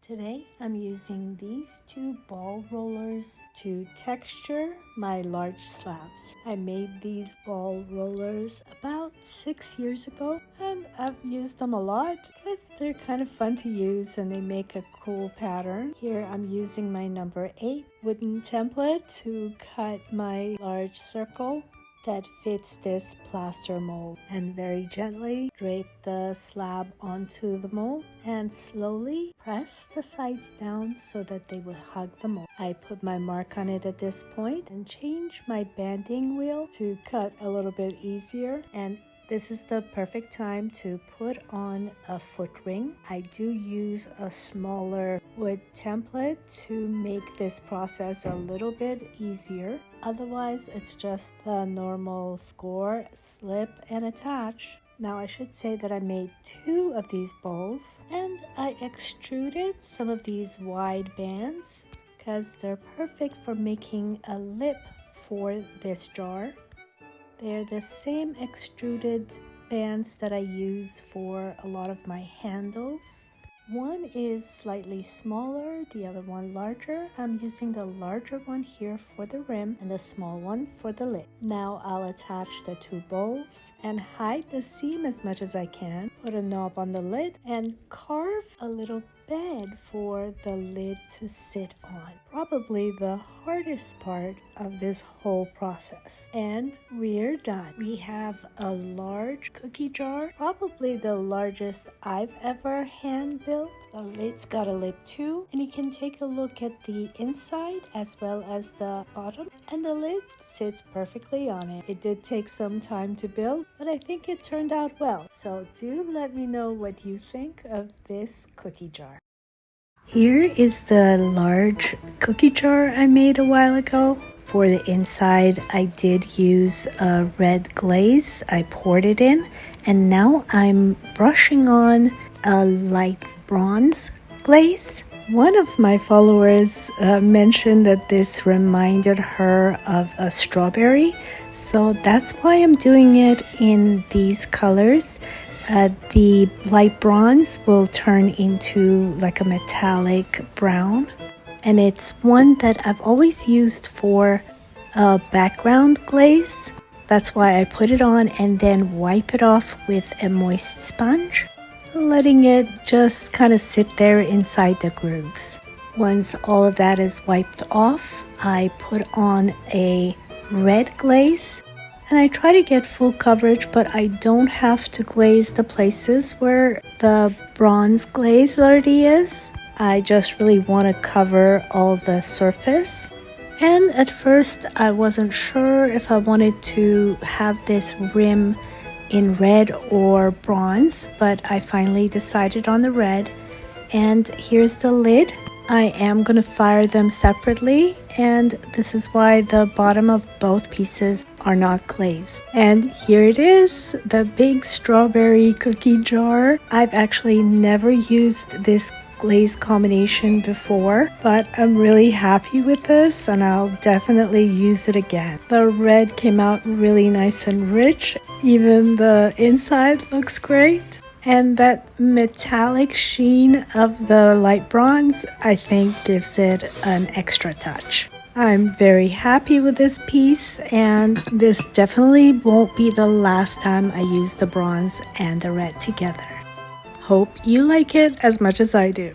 Today I'm using these two ball rollers to texture my large slabs. I made these ball rollers about 6 years ago and I've used them a lot because they're kind of fun to use and they make a cool pattern. Here I'm using my number 8 wooden template to cut my large circle that fits this plaster mold, and very gently drape the slab onto the mold and slowly press the sides down so that they would hug the mold. I put my mark on it at this point and change my banding wheel to cut a little bit easier, and this is the perfect time to put on a foot ring. I do use a smaller wood template to make this process a little bit easier. Otherwise, it's just the normal score, slip, and attach. Now I should say that I made 2 of these bowls and I extruded some of these wide bands because they're perfect for making a lip for this jar. They're the same extruded bands that I use for a lot of my handles. One is slightly smaller, the other one larger. I'm using the larger one here for the rim and the small one for the lid. Now I'll attach the 2 bowls and hide the seam as much as I can. Put a knob on the lid and carve a little bed for the lid to sit on. Probably the hardest part of this whole process. And we're done. We have a large cookie jar, probably the largest I've ever hand built. The lid's got a lip too, and you can take a look at the inside as well as the bottom, and the lid sits perfectly on it. It did take some time to build, but I think it turned out well. So do let me know what you think of this cookie jar. Here is the large cookie jar I made a while ago. For the inside, I did use a red glaze. I poured it in, and now I'm brushing on a light bronze glaze. One of my followers mentioned that this reminded her of a strawberry, so that's why I'm doing it in these colors. The light bronze will turn into like a metallic brown, and it's one that I've always used for a background glaze. That's why I put it on and then wipe it off with a moist sponge, letting it just kind of sit there inside the grooves. Once all of that is wiped off, I put on a red glaze. And I try to get full coverage, but I don't have to glaze the places where the bronze glaze already is. I just really want to cover all the surface. And at first I wasn't sure if I wanted to have this rim in red or bronze, but I finally decided on the red. And here's the lid. I am going to fire them separately, and this is why the bottom of both pieces are not glazed. And here it is, the big strawberry cookie jar. I've actually never used this glaze combination before, but I'm really happy with this and I'll definitely use it again. The red came out really nice and rich. Even the inside looks great. And that metallic sheen of the light bronze, I think, gives it an extra touch. I'm very happy with this piece, and this definitely won't be the last time I use the bronze and the red together. Hope you like it as much as I do.